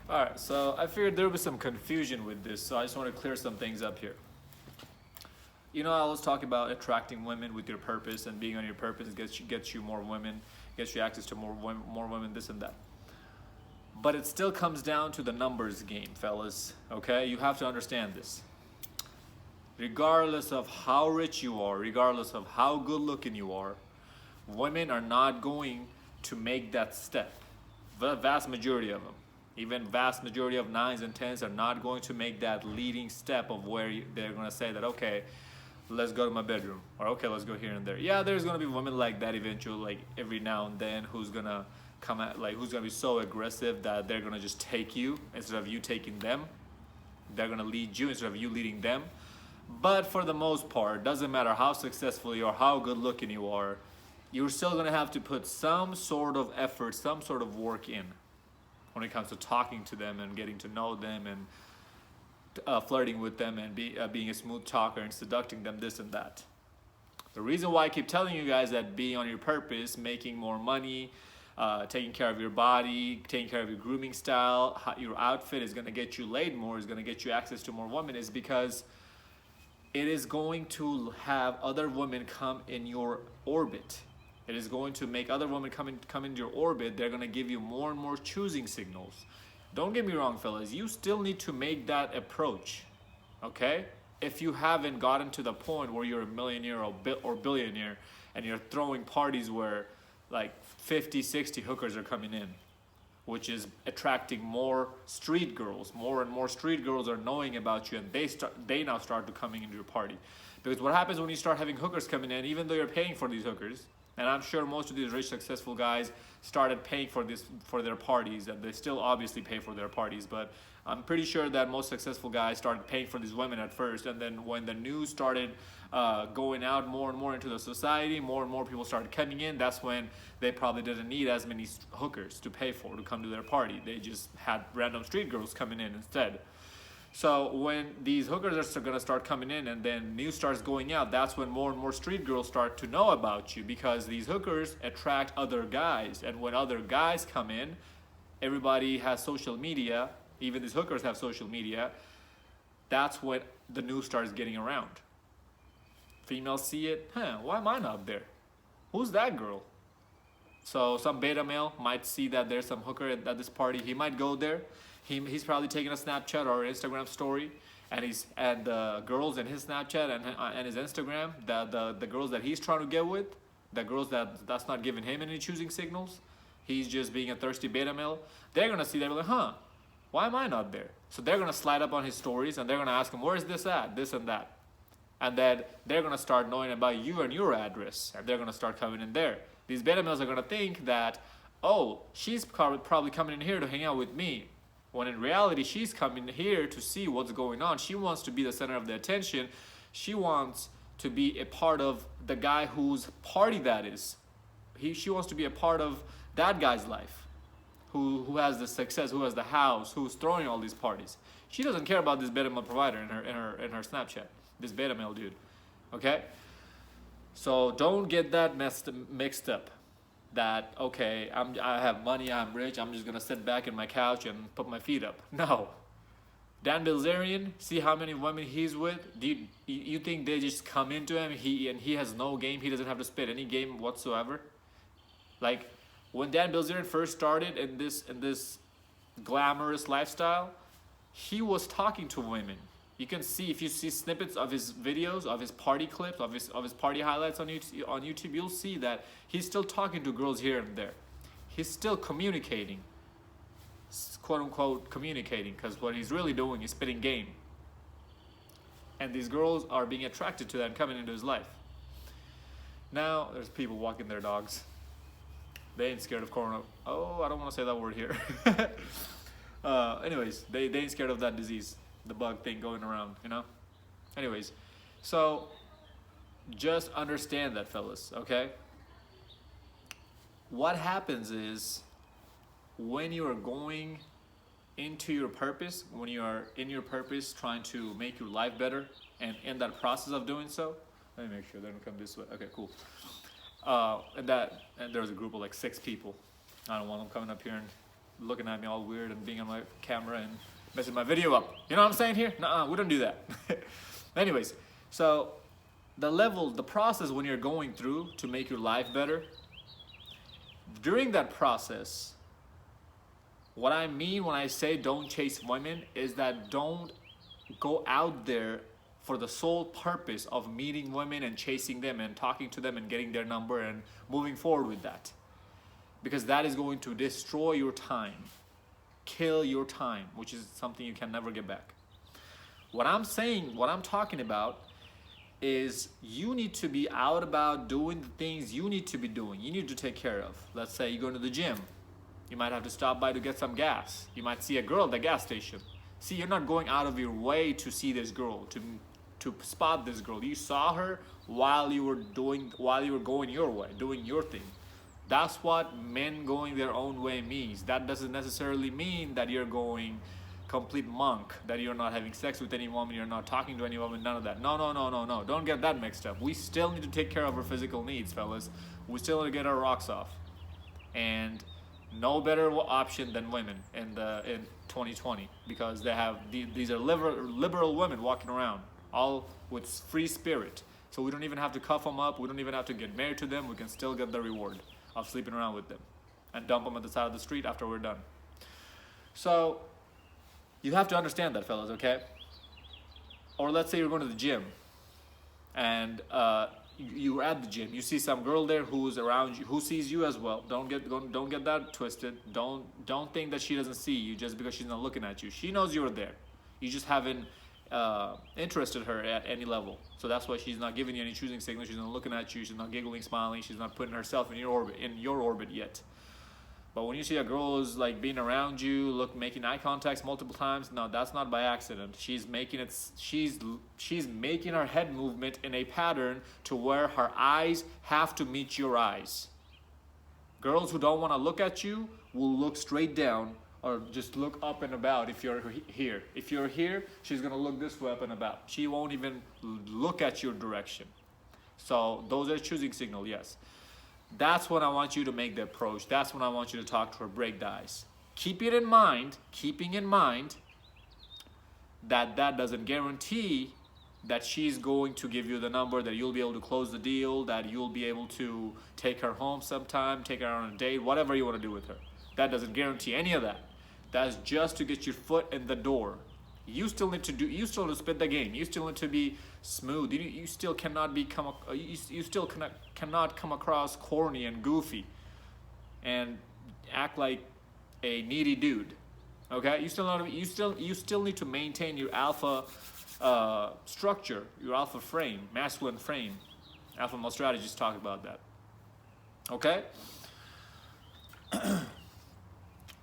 Alright, so I figured there would be some confusion with this, so I just want to clear some things up here. You know, I was talking about attracting women with your purpose, and being on your purpose gets you more women, gets you access to more women, this and that. But it still comes down to the numbers game, fellas. Okay, you have to understand this. Regardless of how rich you are, regardless of how good looking you are, women are not going to make that step. The vast majority of them, even vast majority of nines and tens, are not going to make that leading step of where they're going to say that, okay, let's go to my bedroom, or okay, let's go here and there. Yeah, there's going to be women like that eventually, like every now and then, who's going to come at, like, who's going to be so aggressive that they're going to just take you instead of you taking them. They're going to lead you instead of you leading them. But for the most part, doesn't matter how successful you are, how good looking you are, you're still going to have to put some sort of effort, some sort of work in when it comes to talking to them and getting to know them and flirting with them and being a smooth talker and seducting them, this and that. The reason why I keep telling you guys that being on your purpose, making more money, taking care of your body, taking care of your grooming style, your outfit is going to get you laid more, is going to get you access to more women, is because it is going to have other women come in your orbit. It is going to make other women come into your orbit. They're going to give you more and more choosing signals. Don't get me wrong, fellas. You still need to make that approach, okay? If you haven't gotten to the point where you're a millionaire or billionaire and you're throwing parties where like 50, 60 hookers are coming in, which is attracting more street girls. More and more street girls are knowing about you, and they now start to coming into your party. Because what happens when you start having hookers coming in, even though you're paying for these hookers, and I'm sure most of these rich, successful guys started paying for their parties, and they still obviously pay for their parties, but I'm pretty sure that most successful guys started paying for these women at first, and then when the news started going out more and more into the society, more and more people started coming in, that's when they probably didn't need as many hookers to pay for to come to their party. They just had random street girls coming in instead. So when these hookers are going to start coming in and then news starts going out, that's when more and more street girls start to know about you, because these hookers attract other guys. And when other guys come in, everybody has social media, even these hookers have social media, that's when the news starts getting around. Females see it, why am I not there? Who's that girl? So some beta male might see that there's some hooker at this party. He might go there. He's probably taking a Snapchat or Instagram story, and the girls in his Snapchat and his Instagram, the girls that he's trying to get with, the girls that's not giving him any choosing signals, he's just being a thirsty beta male. They're gonna see that, like, why am I not there? So they're gonna slide up on his stories and they're gonna ask him, where's this at, this and that, and then they're gonna start knowing about you and your address, and they're gonna start coming in there. These beta males are gonna think that, oh, she's probably coming in here to hang out with me. When in reality, she's coming here to see what's going on. She wants to be the center of the attention. She wants to be a part of the guy whose party that is. She wants to be a part of that guy's life, who has the success, who has the house, who's throwing all these parties. She doesn't care about this beta male provider in her Snapchat, this beta male dude. Okay? So don't get that mixed up. That, okay, I have money, I'm rich, I'm just gonna sit back in my couch and put my feet up. No. Dan Bilzerian, see how many women he's with? Do you think they just come into him, he has no game, he doesn't have to spit any game whatsoever? Like, when Dan Bilzerian first started in this glamorous lifestyle, he was talking to women. You can see, if you see snippets of his videos, of his party clips, of his party highlights on YouTube, you'll see that he's still talking to girls here and there. He's still communicating, quote unquote communicating, because what he's really doing is spitting game. And these girls are being attracted to that and coming into his life. Now, there's people walking their dogs. They ain't scared of corona. Oh, I don't want to say that word here. Anyways, they ain't scared of that disease, the bug thing going around, you know? Anyways, so just understand that, fellas, okay? What happens is, when you are going into your purpose, when you are in your purpose trying to make your life better, and in that process of doing so, let me make sure they don't come this way. Okay, cool. And there's a group of like 6 people. I don't want them coming up here and looking at me all weird and being on my camera and messing my video up. You know what I'm saying here? Nuh-uh, we don't do that. Anyways, so the process when you're going through to make your life better, during that process, what I mean when I say don't chase women is that don't go out there for the sole purpose of meeting women and chasing them and talking to them and getting their number and moving forward with that. Because that is going to destroy your time, kill your time, which is something you can never get back. What I'm saying, what I'm talking about is you need to be out about doing the things you need to be doing, you need to take care of. Let's say you're going to the gym. You might have to stop by to get some gas. You might see a girl at the gas station. See, you're not going out of your way to see this girl, to spot this girl. You saw her while you were going your way, doing your thing. That's what men going their own way means. That doesn't necessarily mean that you're going complete monk, that you're not having sex with any woman, you're not talking to any woman, none of that. No. Don't get that mixed up. We still need to take care of our physical needs, fellas. We still need to get our rocks off. And no better option than women in 2020, because they have these are liberal women walking around, all with free spirit. So we don't even have to cuff them up. We don't even have to get married to them. We can still get the reward of sleeping around with them and dump them at the side of the street after we're done. So you have to understand that, fellas, okay? Or let's say you're going to the gym and you're at the gym. You see some girl there who's around you, who sees you as well. Don't get that twisted. Don't think that she doesn't see you just because she's not looking at you. She knows you're there. You just haven't interested her at any level. So that's why she's not giving you any choosing signals. She's not looking at you. She's not giggling, smiling. She's not putting herself in your orbit yet. But when you see a girl who's like being around you, making eye contacts multiple times, no, that's not by accident. She's making her head movement in a pattern to where her eyes have to meet your eyes. Girls who don't want to look at you will look straight down or just look up and about if you're here. If you're here, she's gonna look this way up and about. She won't even look at your direction. So those are choosing signal, yes. That's when I want you to make the approach. That's when I want you to talk to her, break the ice. Keeping in mind that doesn't guarantee that she's going to give you the number, that you'll be able to close the deal, that you'll be able to take her home sometime, take her on a date, whatever you want to do with her. That doesn't guarantee any of that. That's just to get your foot in the door. You still need to spit the game. You still need to be smooth. You still cannot cannot come across corny and goofy and act like a needy dude. Okay? You still need to maintain your alpha structure, your alpha frame, masculine frame. Alpha male strategists talk about that. Okay?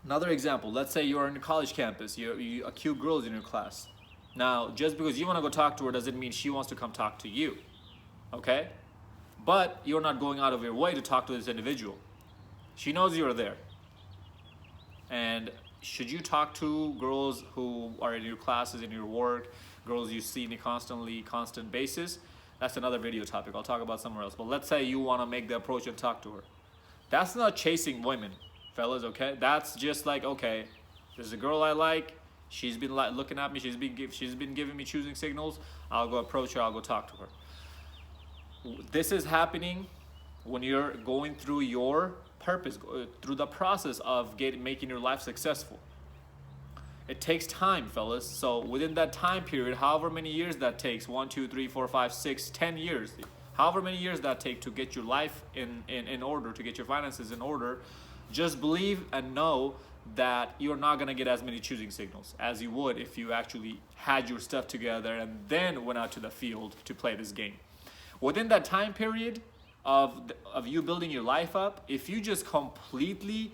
Another example, let's say you're in a college campus, you a cute girl's in your class. Now, just because you want to go talk to her doesn't mean she wants to come talk to you, okay? But you're not going out of your way to talk to this individual. She knows you're there. And should you talk to girls who are in your classes, in your work, girls you see on a constant basis? That's another video topic. I'll talk about somewhere else. But let's say you want to make the approach and talk to her. That's not chasing women, fellas, okay? That's just like, okay, there's a girl I like. She's been looking at me. She's been giving me choosing signals. I'll go approach her. I'll go talk to her. This is happening when you're going through your purpose, through the process of making your life successful. It takes time, fellas. So within that time period, however many years that takes, 1, 2, 3, 4, 5, 6, 10 years, however many years that take to get your life in order, to get your finances in order, just believe and know that you're not going to get as many choosing signals as you would if you actually had your stuff together and then went out to the field to play this game. Within that time period of you building your life up, if you just completely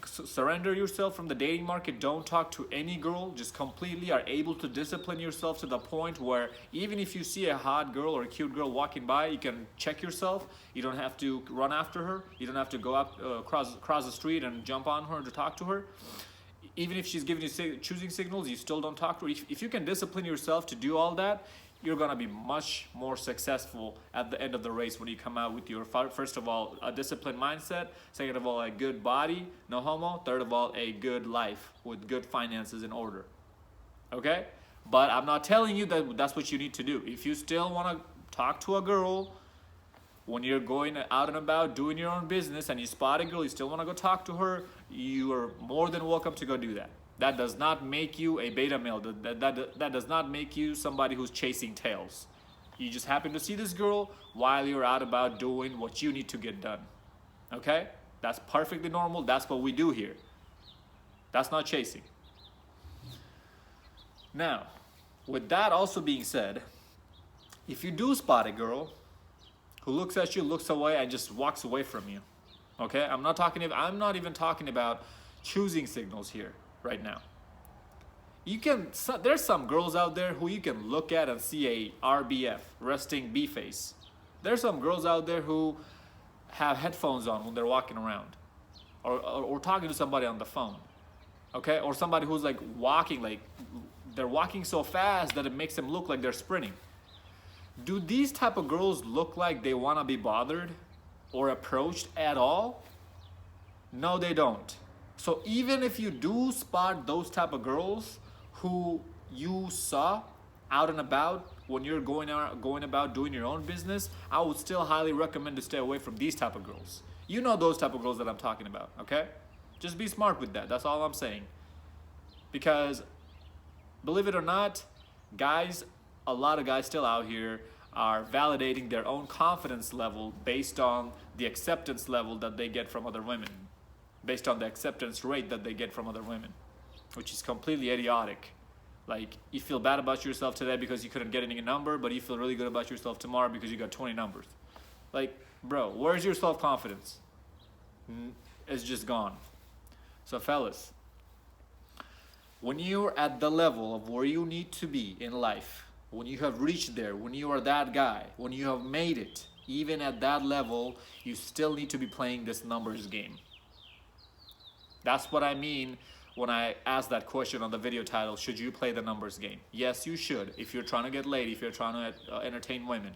surrender yourself from the dating market, don't talk to any girl, just completely are able to discipline yourself to the point where even if you see a hot girl or a cute girl walking by, you can check yourself. You don't have to run after her. You don't have to go up cross the street and jump on her to talk to her. Even if she's giving you choosing signals, you still don't talk to her. If you can discipline yourself to do all that, you're gonna be much more successful at the end of the race when you come out with your, first of all, a disciplined mindset, second of all, a good body, no homo, third of all, a good life with good finances in order. Okay? But I'm not telling you that that's what you need to do. If you still want to talk to a girl when you're going out and about doing your own business and you spot a girl, you still want to go talk to her, you are more than welcome to go do that. That does not make you a beta male. That does not make you somebody who's chasing tails. You just happen to see this girl while you're out about doing what you need to get done. Okay? That's perfectly normal. That's what we do here. That's not chasing. Now, with that also being said, if you do spot a girl who looks at you, looks away, and just walks away from you, okay? I'm not even talking about choosing signals here right now. There's some girls out there who you can look at and see a RBF, resting B face. There's some girls out there who have headphones on when they're walking around, or talking to somebody on the phone, okay? Or somebody who's like walking, like they're walking so fast that it makes them look like they're sprinting. Do these type of girls look like they want to be bothered or approached at all? No, they don't. So even if you do spot those type of girls who you saw out and about when you're going about doing your own business, I would still highly recommend to stay away from these type of girls. You know those type of girls that I'm talking about, okay? Just be smart with that. That's all I'm saying. Because believe it or not, guys, a lot of guys still out here are validating their own confidence level based on the acceptance level that they get from other women, based on the acceptance rate that they get from other women, which is completely idiotic. Like, you feel bad about yourself today because you couldn't get any number, but you feel really good about yourself tomorrow because you got 20 numbers. Like, bro, where's your self-confidence? It's just gone. So fellas, when you're at the level of where you need to be in life, when you have reached there, when you are that guy, when you have made it, even at that level, you still need to be playing this numbers game. That's what I mean when I ask that question on the video title, should you play the numbers game? Yes, you should, if you're trying to get laid, if you're trying to entertain women.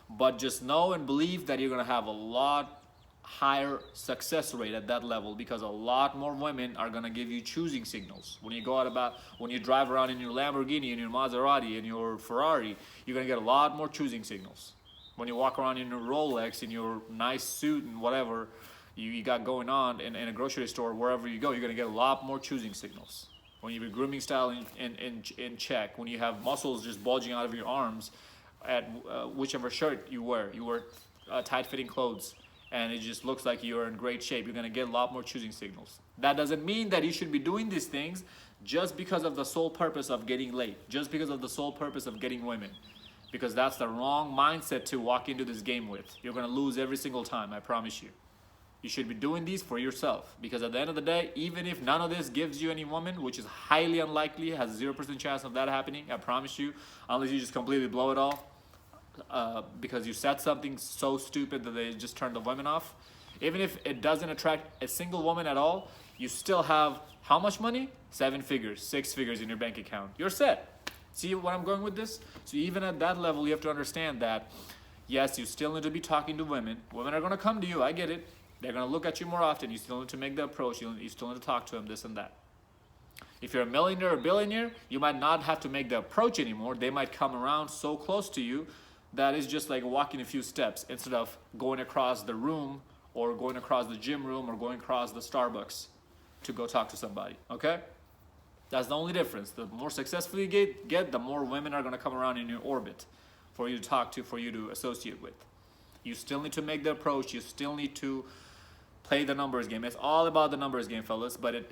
But just know and believe that you're gonna have a lot higher success rate at that level, because a lot more women are gonna give you choosing signals. When you go out about, when you drive around in your Lamborghini, in your Maserati, in your Ferrari, you're gonna get a lot more choosing signals. When you walk around in your Rolex, in your nice suit and whatever you got going on in a grocery store, wherever you go, you're gonna get a lot more choosing signals. When you have your grooming style in check, when you have muscles just bulging out of your arms at whichever shirt you wear tight-fitting clothes, and it just looks like you're in great shape, you're gonna get a lot more choosing signals. That doesn't mean that you should be doing these things just because of the sole purpose of getting laid, just because of the sole purpose of getting women, because that's the wrong mindset to walk into this game with. You're gonna lose every single time, I promise you. You should be doing these for yourself, because at the end of the day, even if none of this gives you any woman, which is highly unlikely, has 0% chance of that happening, I promise you, unless you just completely blow it all, because you said something so stupid that they just turned the women off. Even if it doesn't attract a single woman at all, you still have how much money? 7 figures, 6 figures in your bank account. You're set. See where I'm going with this? So even at that level, you have to understand that, yes, you still need to be talking to women. Women are going to come to you, I get it. They're going to look at you more often. You still need to make the approach. You still need to talk to them, this and that. If you're a millionaire or billionaire, you might not have to make the approach anymore. They might come around so close to you that is just like walking a few steps instead of going across the room or going across the gym room or going across the Starbucks to go talk to somebody, okay? That's the only difference. The more successful you get, the more women are going to come around in your orbit for you to talk to, for you to associate with. You still need to make the approach. You still need to play the numbers game. It's all about the numbers game, fellas. But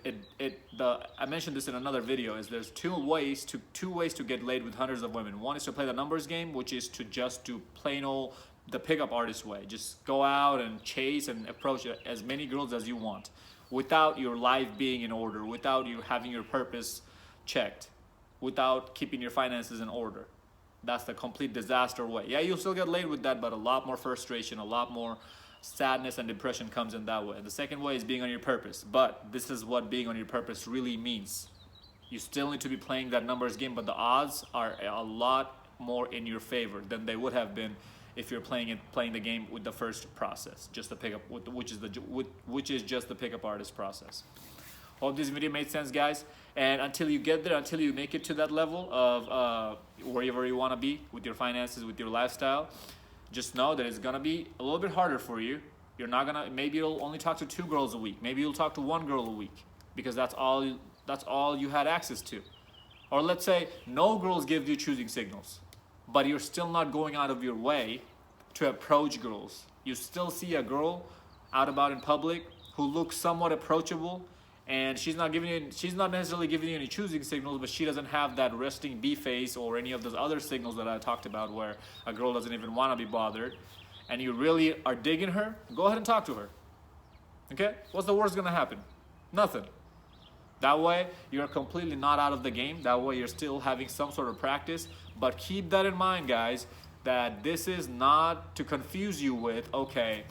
I mentioned this in another video. Is there's two ways to get laid with hundreds of women. One is to play the numbers game, which is to just do plain old the pickup artist way. Just go out and chase and approach as many girls as you want, without your life being in order, without you having your purpose checked, without keeping your finances in order. That's the complete disaster way. Yeah, you'll still get laid with that, but a lot more frustration, a lot more sadness and depression comes in that way. The second way is being on your purpose, but this is what being on your purpose really means. You still need to be playing that numbers game, but the odds are a lot more in your favor than they would have been if you're playing the game with the first process, just the pickup, which is just the pickup artist process. Hope this video made sense, guys. And until you get there, until you make it to that level of wherever you want to be with your finances, with your lifestyle, just know that it's gonna be a little bit harder for you. You're not gonna, maybe you'll only talk to 2 girls a week. Maybe you'll talk to 1 girl a week because that's all you had access to. Or let's say no girls give you choosing signals, but you're still not going out of your way to approach girls. You still see a girl out about in public who looks somewhat approachable, and she's not necessarily giving you any choosing signals, but she doesn't have that resting bee face or any of those other signals that I talked about where a girl doesn't even want to be bothered, and you really are digging her. Go ahead and talk to her. Okay? What's the worst gonna happen? Nothing. That way you're completely not out of the game. That way you're still having some sort of practice. But keep that in mind, guys, that this is not to confuse you with, okay,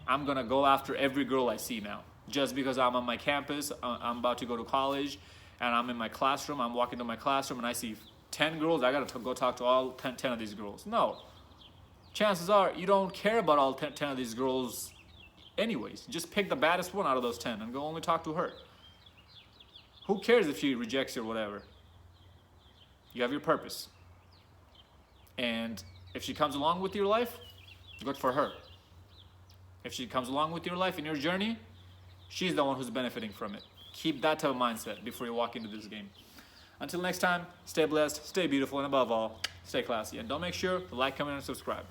I'm gonna go after every girl I see now. Just because I'm on my campus, I'm about to go to college, and I'm in my classroom, I'm walking to my classroom and I see 10 girls, I gotta go talk to all 10 of these girls. No. Chances are you don't care about all 10 of these girls anyways. Just pick the baddest one out of those 10 and go only talk to her. Who cares if she rejects you or whatever? You have your purpose. And if she comes along with your life, good for her. If she comes along with your life in your journey, she's the one who's benefiting from it. Keep that type of mindset before you walk into this game. Until next time, stay blessed, stay beautiful, and above all, stay classy. And don't make sure to like, comment, and subscribe.